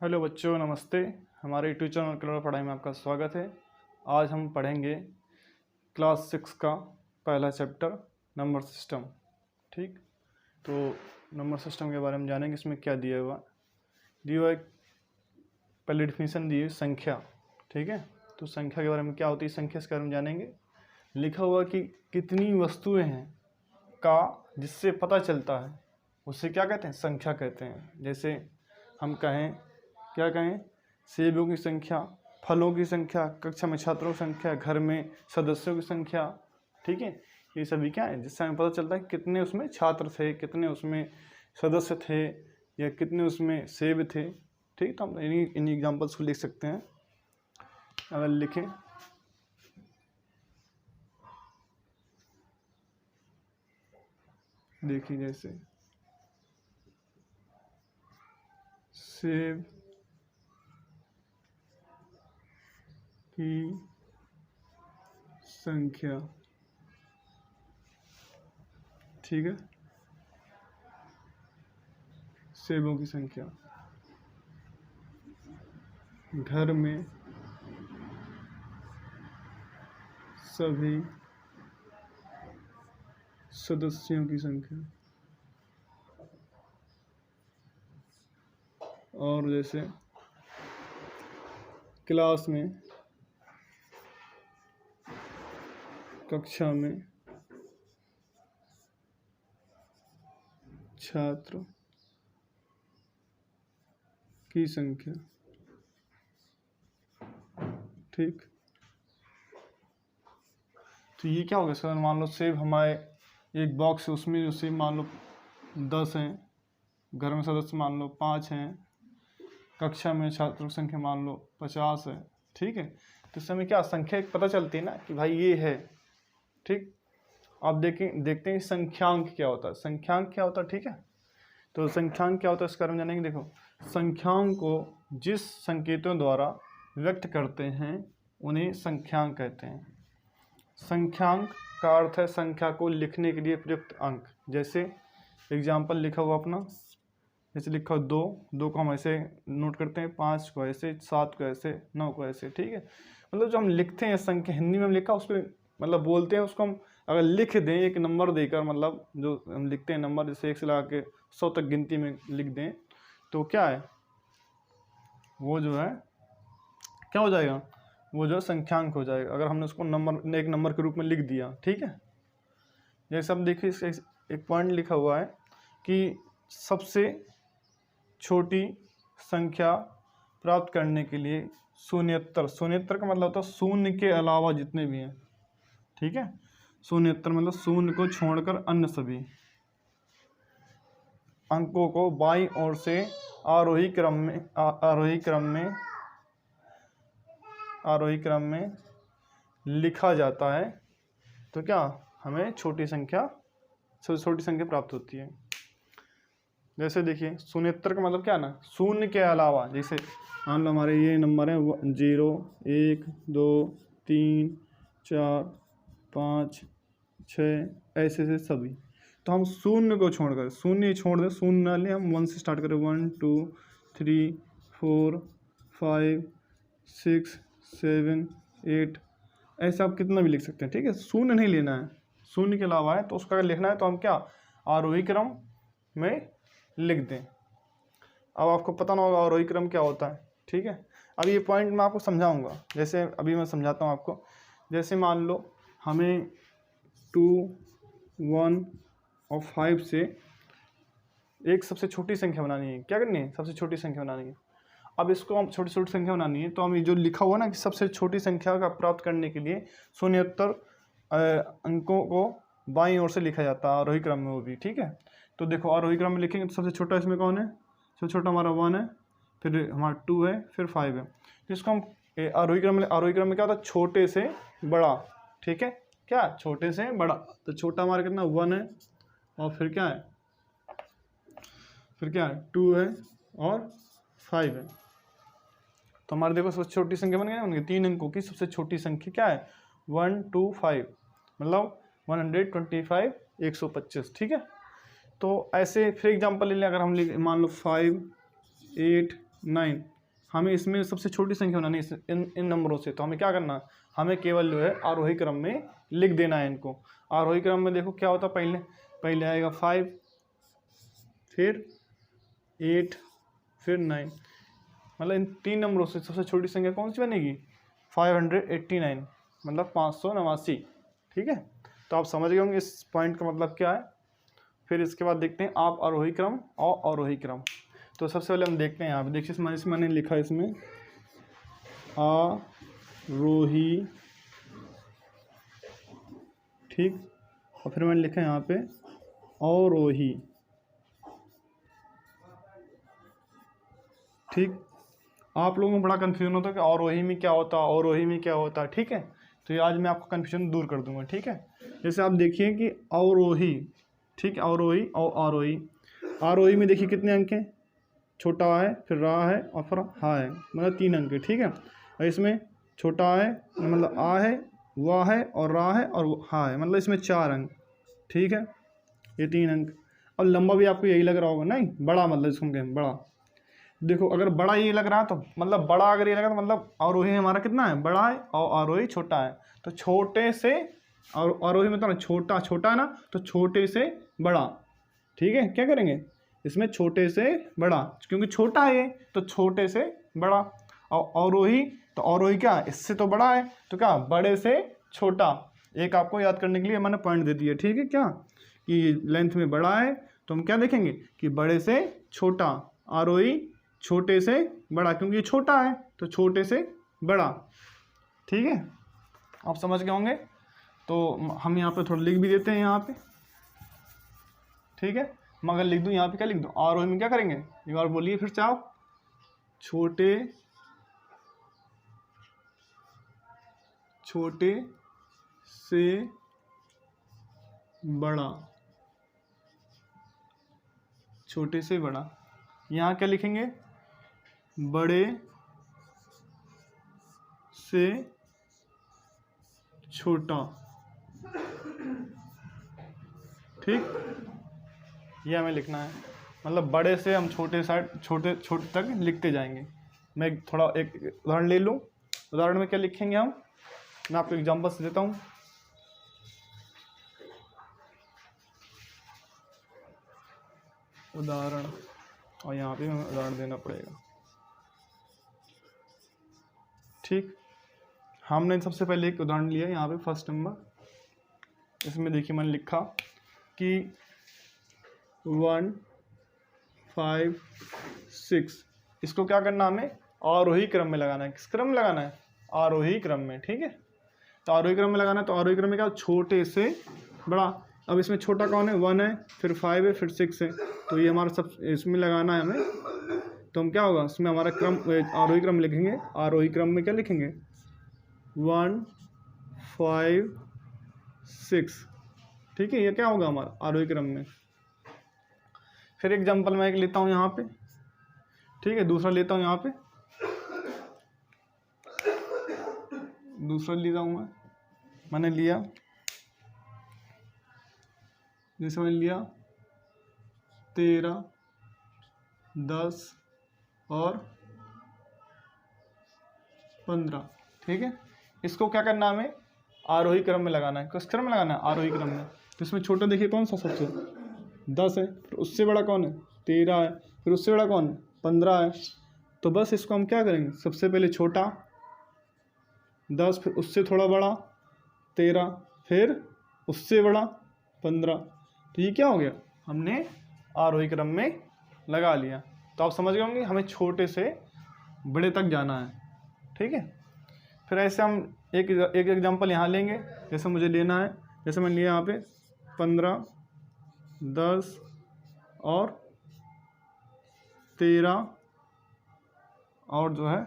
Hello बच्चों, नमस्ते। हमारे यूट्यूब चैनल कलर पढ़ाई में आपका स्वागत है। आज हम पढ़ेंगे क्लास 6 का पहला चैप्टर नंबर सिस्टम। ठीक, तो नंबर सिस्टम के बारे में जानेंगे। इसमें क्या दिया हुआ है। पहले डिफिनीशन दी है संख्या। ठीक है, तो संख्या के बारे में क्या होती है, संख्या इसके बारे में जानेंगे। लिखा हुआ कि कितनी वस्तुएं हैं का जिससे पता चलता है उससे क्या कहते हैं, संख्या कहते हैं। जैसे हम कहें, क्या कहें, सेबों की संख्या, फलों की संख्या, कक्षा में छात्रों की संख्या, घर में सदस्यों की संख्या। ठीक है, ये सभी क्या है जिससे हमें पता चलता है कितने उसमें छात्र थे, कितने उसमें सदस्य थे, या कितने उसमें सेब थे। ठीक, तो हम इन एग्जाम्पल्स को लिख सकते हैं। अगर लिखें, देखिए जैसे सेब की संख्या, ठीक है, सेबों की संख्या, घर में सभी सदस्यों की संख्या, और जैसे क्लास में, कक्षा में छात्र की संख्या। ठीक, तो ये क्या होगा सर, मान लो सेब हमारे एक बॉक्स है, उसमें जो सेब मान लो 10 हैं, घर में सदस्य मान लो 5 हैं, कक्षा में छात्रों की संख्या मान लो 50 है। ठीक है, तो इस समय क्या संख्या पता चलती है ना कि भाई ये है। ठीक, आप देखते हैं संख्यांक क्या होता है, संख्यांक क्या होता है। ठीक है, तो संख्यांक क्या होता है इसके बारे में जानेंगे। देखो, संख्यांक को जिस संकेतों द्वारा व्यक्त करते हैं उन्हें संख्यांक कहते हैं। संख्यांक का अर्थ है संख्या को लिखने के लिए प्रयुक्त अंक। जैसे एग्जाम्पल लिखा हुआ अपना, जैसे लिखा हो 2 को हम ऐसे नोट करते हैं, 5 को ऐसे, 7 को ऐसे, 9 को ऐसे। ठीक है, मतलब जो हम लिखते हैं संख्या, हिंदी में हम लिखा उसको मतलब बोलते हैं, उसको हम अगर लिख दें एक नंबर देकर, मतलब जो हम लिखते हैं नंबर, जैसे 1 से लगा के 100 तक गिनती में लिख दें, तो क्या है वो जो है क्या हो जाएगा, वो जो है संख्यांक हो जाएगा, अगर हमने उसको नंबर एक नंबर के रूप में लिख दिया। ठीक है, जैसे अब देखिए एक पॉइंट लिखा हुआ है कि सबसे छोटी संख्या प्राप्त करने के लिए शून्यतर, शून्यतर का मतलब होता है शून्य के अलावा जितने भी हैं। ठीक है, शून्यतर मतलब शून्य को छोड़कर अन्य सभी अंकों को बाईं ओर से आरोही क्रम में लिखा जाता है, तो क्या हमें छोटी संख्या, सबसे छोटी संख्या प्राप्त होती है। जैसे देखिए शून्यतर का मतलब क्या ना, शून्य के अलावा। जैसे मान लो हमारे ये नंबर है 0, 1, 2, 3, 4, 5, 6, ऐसे से सभी, तो हम शून्य को छोड़कर, शून्य छोड़ दें, शून्य ना लें, हम 1 से स्टार्ट करें, 1, 2, 3, 4, 5, 6, 7, 8, ऐसे आप कितना भी लिख सकते हैं। ठीक है, शून्य नहीं लेना है, शून्य के अलावा है तो उसका अगर लिखना है तो हम क्या आरोही क्रम में लिख दें। अब आपको पता ना होगा आरोही क्रम क्या होता है। ठीक है, अब ये पॉइंट मैं आपको समझाऊंगा। जैसे अभी मैं समझाता हूँ आपको। जैसे मान लो हमें 2, 1 और 5 से एक सबसे छोटी संख्या बनानी है। क्या करनी है, सबसे छोटी संख्या बनानी है। अब इसको हम छोटी छोटी संख्या बनानी है, तो हम जो लिखा हुआ ना कि सबसे छोटी संख्या का प्राप्त करने के लिए शून्यतर अंकों को बाईं ओर से लिखा जाता है आरोही क्रम में, वो भी। ठीक है, तो देखो आरोही क्रम में लिखेंगे तो सबसे छोटा इसमें कौन है, सबसे छोटा हमारा 1 है, फिर हमारा 2 है, फिर 5 है। तो इसको हम आरोही क्रम में क्या होता है, छोटे से बड़ा। ठीक है, क्या छोटे से बड़ा, तो छोटा हमारा कितना 1 है, और फिर क्या है, 2 है और 5 है। तो हमारे देखो सबसे छोटी संख्या बन गई ना, उनके 3 अंकों की सबसे छोटी संख्या क्या है, 1, 2, 5, मतलब 125, 125। ठीक है, तो ऐसे फिर एग्जांपल ले लें, अगर हम मान लो 5, 8, 9। हमें इसमें सबसे छोटी संख्या बनानी है इन नंबरों से, तो हमें क्या करना, हमें केवल जो है आरोही क्रम में लिख देना है इनको। आरोही क्रम में देखो क्या होता है, पहले आएगा 5, फिर 8, फिर 9। मतलब इन 3 नंबरों से सबसे छोटी संख्या कौन सी बनेगी, 589, मतलब 589। ठीक है, तो आप समझ गए होंगे इस पॉइंट का मतलब क्या है। फिर इसके बाद देखते हैं आप आरोही क्रम और अवरोही क्रम। तो सबसे पहले हम देखते हैं यहाँ पे, देखिए मैंने लिखा है इसमें आरोही, ठीक, और फिर मैंने लिखा है यहाँ पे अवरोही। ठीक, आप लोगों को बड़ा कन्फ्यूजन होता है कि अवरोही में क्या होता है, अवरोही में क्या होता है। ठीक है, तो ये आज मैं आपका कन्फ्यूजन दूर कर दूंगा। ठीक है, जैसे आप देखिए कि अवरोही, ठीक है, अवरोही और आरोही। आरोही में देखिए कितने अंक हैं, छोटा है, फिर रा है और फिर हा है, मतलब 3 अंक है। ठीक है, और इसमें छोटा है मतलब आ है, वाह है और रा है और हा है, मतलब इसमें 4 अंक। ठीक है, ये 3 अंक। और लंबा भी आपको यही लग रहा होगा, नहीं बड़ा, मतलब इसको कहें बड़ा। देखो अगर बड़ा ये लग रहा है तो मतलब बड़ा, अगर ये लगा तो मतलब आरोही हमारा कितना है, बड़ा है, और आरोही छोटा है। तो छोटे से, और आरोही में तो ना छोटा छोटा है ना, तो छोटे से बड़ा। ठीक है, क्या करेंगे इसमें, छोटे से बड़ा, क्योंकि छोटा है ये, तो छोटे से बड़ा। और अवरोही, तो अवरोही क्या, इससे तो बड़ा है, तो क्या बड़े से छोटा। एक आपको याद करने के लिए मैंने पॉइंट दे दिया। ठीक है, क्या कि लेंथ में बड़ा है, तो हम क्या देखेंगे कि बड़े से छोटा। आरोही छोटे से बड़ा, क्योंकि ये छोटा है तो छोटे से बड़ा। ठीक है, आप समझ गए होंगे। तो हम यहाँ पे थोड़ा लिख भी देते हैं यहाँ पे। ठीक है, मगर लिख दूँ यहाँ पे, क्या लिख दूँ, आरोही में क्या करेंगे, एक बार बोलिए फिर से आप, छोटे से बड़ा, छोटे से बड़ा। यहाँ क्या लिखेंगे, बड़े से छोटा। ठीक, ये हमें लिखना है, मतलब बड़े से हम छोटे तक लिखते जाएंगे। मैं थोड़ा एक उदाहरण ले लूँ। उदाहरण में क्या लिखेंगे हम, मैं आपको एग्जांपल से देता हूँ। उदाहरण, और यहाँ पे हमें उदाहरण देना पड़ेगा। ठीक, हमने सबसे पहले एक उदाहरण लिया यहाँ पे, फर्स्ट नंबर। इसमें देखिए मैंने लिखा कि 1, 5, 6। इसको क्या करना, हमें आरोही क्रम में लगाना है। किस क्रम में लगाना है, आरोही क्रम में। ठीक है, तो आरोही क्रम में लगाना है, तो आरोही क्रम में क्या, छोटे से बड़ा। अब इसमें छोटा कौन है, 1 है, फिर 5 है, फिर 6 है, तो ये हमारा सब इसमें लगाना है हमें। तो हम क्या होगा, इसमें हमारा क्रम आरोही क्रम लिखेंगे। आरोही क्रम में क्या लिखेंगे, 1, 5, 6। ठीक है, ये क्या होगा हमारा आरोही क्रम में। फिर एग्जाम्पल मैं एक लेता हूँ यहाँ पे। ठीक है, दूसरा लेता हूँ यहाँ पे, दूसरा लेता हूँ मैंने लिया, जैसे मैंने लिया 13, 10 और 15। ठीक है, इसको क्या करना है, हमें आरोही क्रम में लगाना है। किस क्रम में लगाना है, आरोही क्रम में। तो इसमें छोटा देखिए कौन सा, सबसे 10 है, फिर उससे बड़ा कौन है, 13 है, फिर उससे बड़ा कौन है, 15 है। तो बस इसको हम क्या करेंगे, सबसे पहले छोटा 10, फिर उससे थोड़ा बड़ा 13, फिर उससे बड़ा 15। तो ये क्या हो गया, हमने आरोही क्रम में लगा लिया। तो आप समझ गए होंगे हमें छोटे से बड़े तक जाना है। ठीक है, फिर ऐसे हम एक एग्जांपल यहाँ लेंगे। जैसे मुझे लेना है, जैसे मैंने लिया यहाँ पे 15, 10 और 13 और जो है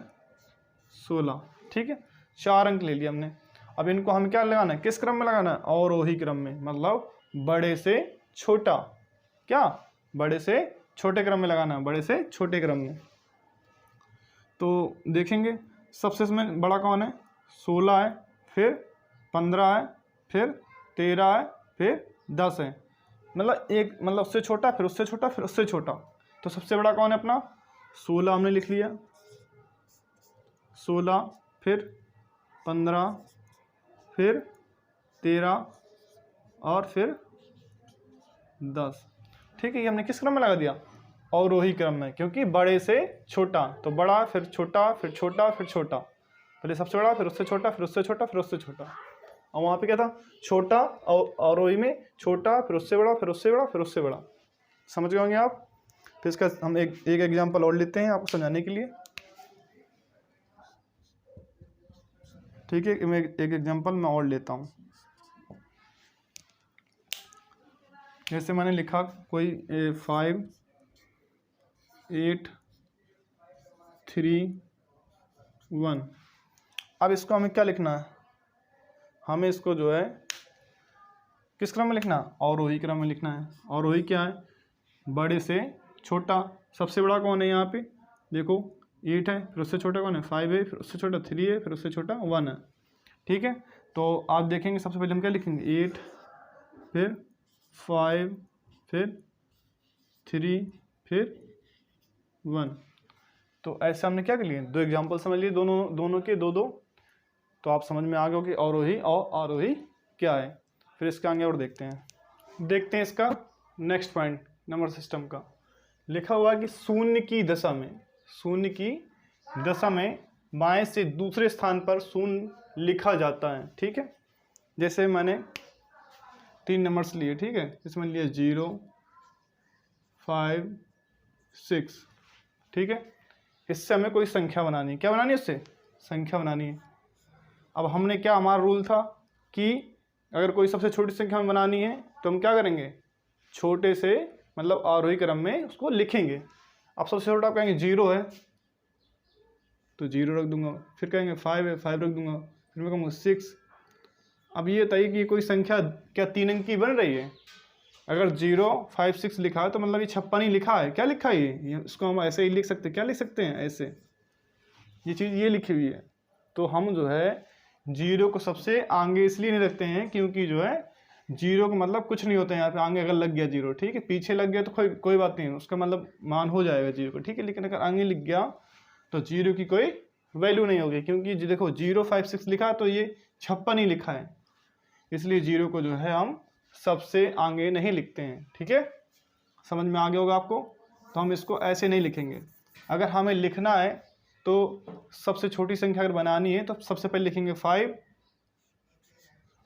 16। ठीक है, 4 अंक ले लिए हमने। अब इनको हम क्या लगाना है, किस क्रम में लगाना है, अवरोही क्रम में, मतलब बड़े से छोटा। क्या, बड़े से छोटे क्रम में लगाना है, बड़े से छोटे क्रम में। तो देखेंगे सबसे इसमें बड़ा कौन है, 16 है, फिर 15 है, फिर 13 है, फिर 10 है। मतलब उससे छोटा, फिर उससे छोटा, फिर उससे छोटा। तो सबसे बड़ा कौन है अपना 16 हमने लिख लिया, 16 फिर 15 फिर 13 और फिर 10। ठीक है, ये हमने किस क्रम में लगा दिया? अवरोही क्रम में, क्योंकि बड़े से छोटा, तो बड़ा फिर छोटा फिर छोटा फिर छोटा, पहले सबसे बड़ा फिर उससे छोटा फिर उससे छोटा फिर उससे छोटा। और वहाँ पे क्या था? छोटा अवरोही में छोटा फिर उससे बड़ा फिर उससे बड़ा फिर उससे बड़ा। समझ गए होंगे आप? फिर इसका हम एक एग्जाम्पल और लेते हैं आपको समझाने के लिए। ठीक है, मैं एक एग्जाम्पल मैं और लेता हूँ। जैसे मैंने लिखा कोई 5 8 3 1। अब इसको हमें क्या लिखना है? हमें इसको जो है किस क्रम में लिखना है? अवरोही क्रम में लिखना है। अवरोही क्या है? बड़े से छोटा। सबसे बड़ा कौन है यहाँ पे? देखो 8 है, फिर उससे छोटा कौन है? 5 है, फिर उससे छोटा 3 है, फिर उससे छोटा 1 है। ठीक है, तो आप देखेंगे सबसे पहले हम क्या लिखेंगे? 8 फिर 5 फिर 3 फिर 1। तो ऐसे हमने क्या कर लिए? 2 एग्जाम्पल समझ लिए, दोनों के दो। तो आप समझ में आ गए हो कि अवरोही और आरोही क्या है। फिर इसके आगे और देखते हैं इसका नेक्स्ट पॉइंट नंबर सिस्टम का। लिखा हुआ है कि शून्य की दशा में बाएं से दूसरे स्थान पर शून्य लिखा जाता है। ठीक है, जैसे मैंने 3 नंबर्स लिए। ठीक है, इसमें लिए 0 5 6। ठीक है, इससे हमें कोई संख्या बनानी है। क्या बनानी है? इससे संख्या बनानी है। अब हमने क्या, हमारा रूल था कि अगर कोई सबसे छोटी संख्या में बनानी है तो हम क्या करेंगे? छोटे से मतलब आरोही क्रम में उसको लिखेंगे। अब सबसे छोटा आप कहेंगे 0 है तो 0 रख दूंगा, फिर कहेंगे 5 है 5 रख दूंगा, फिर मैं कहूँगा 6। अब ये बताइए कि कोई संख्या क्या 3 अंक की बन रही है? अगर 0 5 6 लिखा है तो मतलब ये 56 ही लिखा है। क्या लिखा है ये? इसको हम ऐसे ही लिख सकते हैं। क्या लिख सकते हैं? ऐसे, ये चीज़ ये लिखी हुई है। तो हम जो है 0 को सबसे आगे इसलिए नहीं रखते हैं क्योंकि जो है 0 का मतलब कुछ नहीं होता है यहाँ पे। आगे अगर लग गया 0, ठीक है, पीछे लग गया तो कोई बात नहीं, उसका मतलब मान हो जाएगा 0 को। ठीक है, लेकिन अगर आगे लिख गया तो 0 की कोई वैल्यू नहीं होगी, क्योंकि देखो 0 5 6 लिखा है तो ये 56 ही लिखा है, इसलिए 0 को जो है हम सबसे आगे नहीं लिखते हैं। ठीक है, समझ में आ गया होगा आपको? तो हम इसको ऐसे नहीं लिखेंगे। अगर हमें लिखना है तो सबसे छोटी संख्या अगर बनानी है तो सबसे पहले लिखेंगे 5।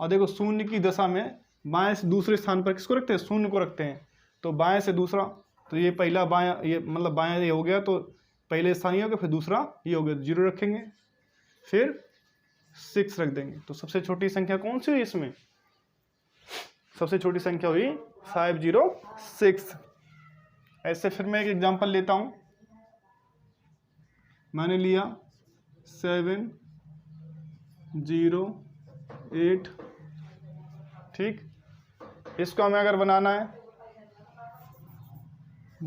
और देखो शून्य की दशा में बाएं से दूसरे स्थान पर किसको रखते हैं? शून्य को रखते हैं। तो बाएं से दूसरा, तो ये पहला बायां, ये मतलब बायां ये हो गया, तो पहले स्थान ये हो गया, फिर दूसरा ये हो गया, 0 रखेंगे, फिर 6 रख देंगे। तो सबसे छोटी संख्या कौन सी हुई इसमें? सबसे छोटी संख्या हुई 506। ऐसे फिर मैं एक एग्जांपल लेता हूं। मैंने लिया 7 0 8। ठीक, इसको हमें अगर बनाना है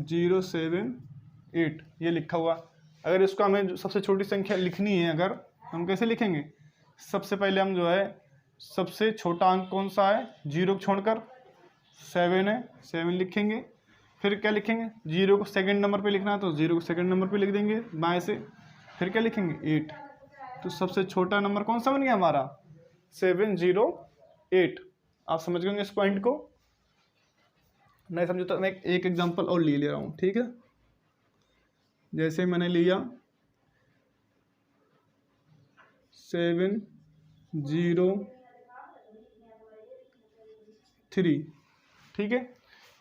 0 7 8 ये लिखा हुआ। अगर इसको हमें सबसे छोटी संख्या लिखनी है, अगर हम कैसे लिखेंगे? सबसे पहले हम जो है सबसे छोटा अंक कौन सा है? 0 को छोड़कर 7 है, 7 लिखेंगे। फिर क्या लिखेंगे? 0 को सेकंड नंबर पे लिखना है तो 0 को सेकंड नंबर पे लिख देंगे बाएं से। फिर क्या लिखेंगे? 8। तो सबसे छोटा नंबर कौन सा बन गया हमारा? 708। आप समझ गए इस पॉइंट को? नहीं समझो तो मैं एक एग्जांपल और ले रहा हूँ। ठीक है, जैसे मैंने लिया 7 0 3। ठीक है,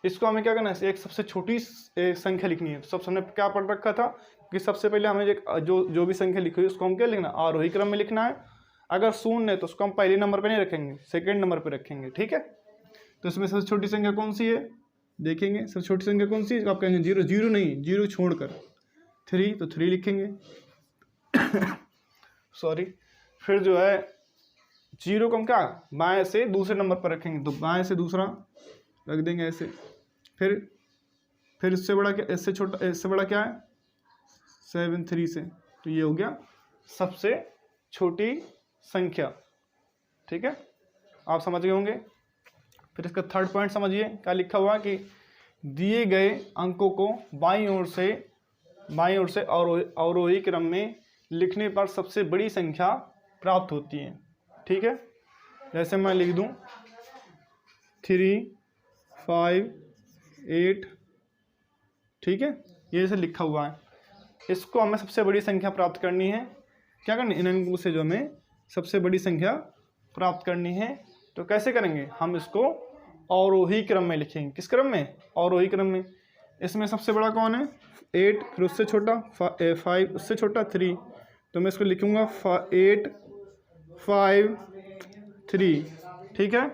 इसको हमें क्या करना है? एक सबसे छोटी संख्या लिखनी है। सब हमने क्या पढ़ रखा था कि सबसे पहले हमें जो भी संख्या लिखी हुई उसको हम क्या लिखना? आरोही क्रम में लिखना है। अगर शून्य है तो उसको हम पहले नंबर पे नहीं रखेंगे, सेकंड नंबर पे रखेंगे। ठीक है, तो इसमें सबसे छोटी संख्या कौन सी है? देखेंगे सबसे छोटी संख्या कौन सी है? आप कहेंगे 0 0 नहीं, 0 छोड़कर 3, तो 3 लिखेंगे। सॉरी। फिर जो है 0 को हम क्या बाएं से दूसरे नंबर पर रखेंगे, तो बाएं से दूसरा रख देंगे ऐसे। फिर इससे बड़ा क्या, इससे छोटा, इससे बड़ा क्या है? 7 3 से, तो ये हो गया सबसे छोटी संख्या। ठीक है, आप समझ गए होंगे। फिर इसका थर्ड पॉइंट समझिए, क्या लिखा हुआ कि दिए गए अंकों को बाईं ओर से बाईं ओर से अवरोही क्रम में लिखने पर सबसे बड़ी संख्या प्राप्त होती है। ठीक है, जैसे मैं लिख दूं 3, 5, 8। ठीक है, ये जैसे लिखा हुआ है, इसको हमें सबसे बड़ी संख्या प्राप्त करनी है। क्या करनी है, इन अंकों से जो हमें सबसे बड़ी संख्या प्राप्त करनी है। तो कैसे करेंगे, हम इसको अवरोही क्रम में लिखेंगे। किस क्रम में, अवरोही क्रम में। इसमें सबसे बड़ा कौन है, 8, फिर उससे छोटा 5, उससे छोटा 3। तो मैं इसको लिखूंगा 8, 5, 3। ठीक है,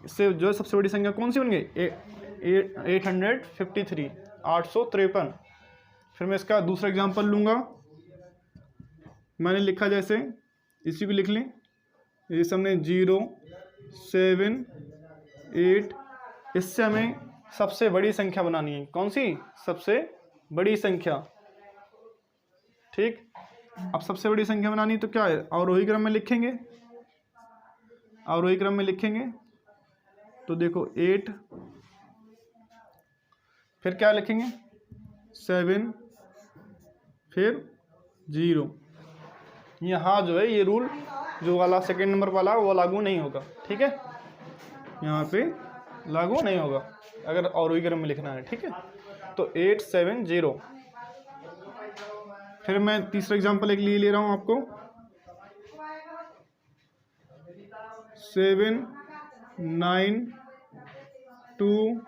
इससे जो सबसे बड़ी संख्या कौन सी बन गई, 853, 853। फिर मैं इसका दूसरा एग्जांपल लूँगा। मैंने लिखा जैसे, इसी को लिख लें, ये हमने 0, 7, 8। इससे हमें सबसे बड़ी संख्या बनानी है। कौन सी, सबसे बड़ी संख्या। ठीक, अब सबसे बड़ी संख्या बनानी तो क्या है, अवरोही क्रम में लिखेंगे। अवरोही क्रम में लिखेंगे तो देखो 8, फिर क्या लिखेंगे 7, फिर 0। यहाँ जो है ये रूल जो वाला सेकेंड नंबर वाला वो लागू नहीं होगा। ठीक है, यहाँ पे लागू नहीं होगा अगर अवरोही क्रम में लिखना है। ठीक है, तो 8, 7, 0। फिर मैं तीसरा एग्जांपल एक ले रहा हूँ आपको, 7, 9, 2।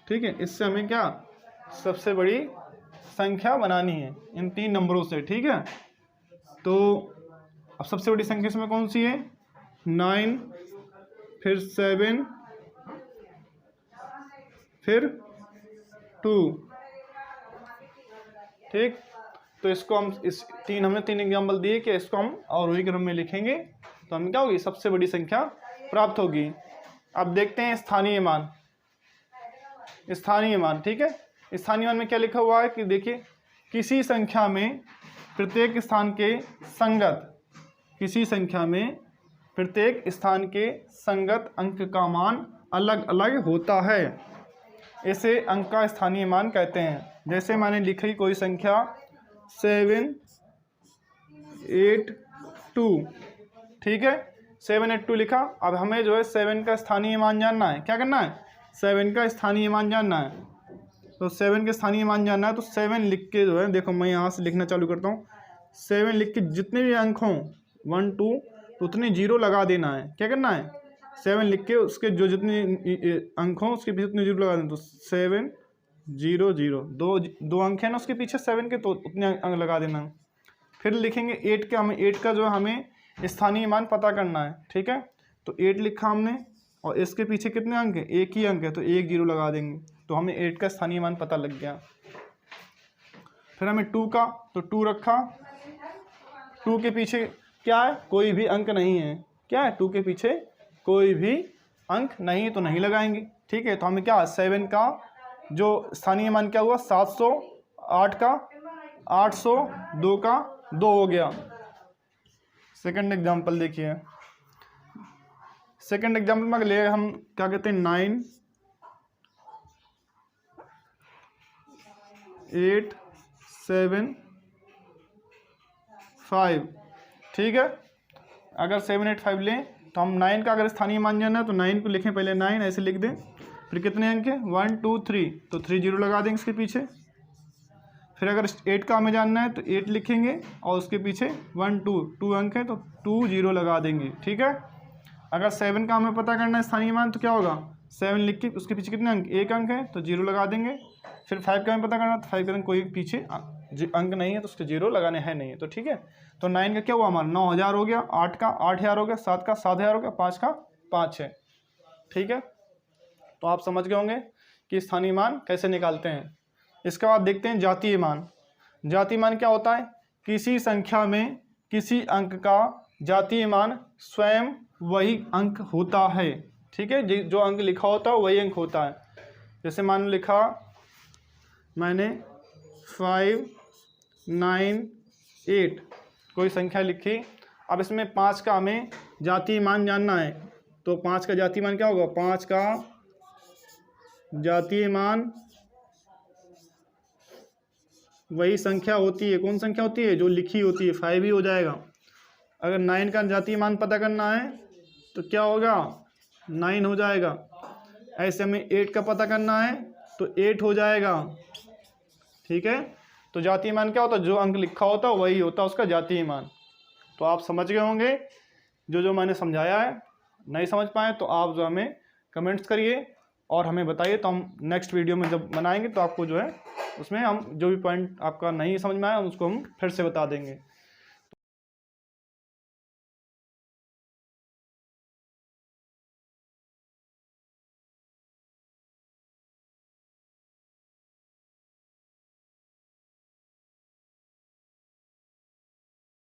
ठीक है, इससे हमें क्या सबसे बड़ी संख्या बनानी है इन 3 नंबरों से। ठीक है, तो अब सबसे बड़ी संख्या इसमें कौन सी है, 9, फिर 7, फिर 2। ठीक, तो इसको हम हमने 3 एग्जाम्पल दिए कि इसको हम अवरोही क्रम में लिखेंगे तो हमें क्या होगी, सबसे बड़ी संख्या प्राप्त होगी। अब देखते हैं स्थानीय मान। स्थानीय मान, ठीक है, स्थानीय मान में क्या लिखा हुआ है कि देखिए, किसी संख्या में प्रत्येक स्थान के संगत, किसी संख्या में प्रत्येक स्थान के संगत अंक का मान अलग अलग होता है, इसे अंक का स्थानीय मान कहते हैं। जैसे मैंने लिखी कोई संख्या 7, 8, 2। ठीक है, 7, 8, 2 लिखा। अब हमें जो है 7 का स्थानीय मान जानना है। क्या करना है, 7 का स्थानीय मान जानना है। तो 7 के स्थानीय मान जानना है तो 7 लिख के जो है, देखो मैं यहाँ से लिखना चालू करता हूँ। 7 लिख के जितने भी अंक हों 1, 2 तो उतने 0 लगा देना है। क्या करना है, 7 लिख के उसके जो जितने अंक हों उसके पीछे उतने 0 लगा देना। तो 7, 0, 0, दो अंक है ना उसके पीछे 7 के, तो उतने अंक लगा देना। फिर लिखेंगे 8 का, हमें 8 का जो हमें स्थानीय मान पता करना है। ठीक है, तो 8 लिखा हमने और इसके पीछे कितने अंक है, एक ही अंक है तो 1 0 लगा देंगे, तो हमें 8 का स्थानीय मान पता लग गया। फिर हमें 2 का, तो 2 रखा। 2 के पीछे क्या है, कोई भी अंक नहीं है। क्या है, 2 के पीछे कोई भी अंक नहीं, तो नहीं लगाएंगे। ठीक है, तो हमें क्या 7 का जो स्थानीय मान क्या हुआ 700, 8 का 800, 2 का 2 हो गया। सेकंड एग्जांपल देखिए, सेकंड एग्जांपल में ले हम क्या कहते हैं 9, 8, 7, 5। ठीक है, अगर 7, 8, 5 लें तो हम 9 का अगर स्थानीय मान जानना है तो 9 को लिखें, पहले 9 ऐसे लिख दें। फिर कितने अंक है 1, 2, 3, तो 3 0 लगा देंगे इसके पीछे। फिर अगर 8 का हमें जानना है तो 8 लिखेंगे और उसके पीछे 1, 2 अंक है तो 2 0 लगा देंगे। ठीक है, अगर 7 का हमें पता करना है स्थानीय मान तो क्या होगा, 7 लिख के उसके पीछे कितने अंक, एक अंक है तो 0 लगा देंगे। फिर 5 का हमें पता करना है तो 5 का कोई पीछे अंक नहीं है तो उसके 0 लगाने हैं नहीं है। तो ठीक है, तो 9 का क्या हुआ हमारा 9000 हो गया, 8 का 8000 हो गया, 7 का 7000 हो गया, 5 का 5 है। ठीक है, तो आप समझ गए होंगे कि स्थानीय मान कैसे निकालते हैं। इसके बाद देखते हैं जातीय मान। जातीय मान क्या होता है, किसी संख्या में किसी अंक का जातीय मान स्वयं वही अंक होता है। ठीक है, जो अंक लिखा होता है वही अंक होता है। जैसे मान लिखा मैंने 5, 9, 8 कोई संख्या लिखी। अब इसमें 5 का हमें जातीय मान जानना है, तो 5 का जातीय मान क्या होगा, 5 का जातीय मान वही संख्या होती है, कौन संख्या होती है, जो लिखी होती है, 5 ही हो जाएगा। अगर 9 का जातीय मान पता करना है तो क्या होगा, 9 हो जाएगा। ऐसे हमें 8 का पता करना है तो 8 हो जाएगा, ठीक है। तो जातीय मान क्या होता है, जो अंक लिखा होता है वही होता है उसका जातीय मान। तो आप समझ गए होंगे जो मैंने समझाया है। नहीं समझ पाए तो आप जो हमें कमेंट्स करिए और हमें बताइए, तो हम नेक्स्ट वीडियो में जब बनाएंगे तो आपको जो है उसमें हम जो भी पॉइंट आपका नहीं समझ में आया उसको हम फिर से बता देंगे।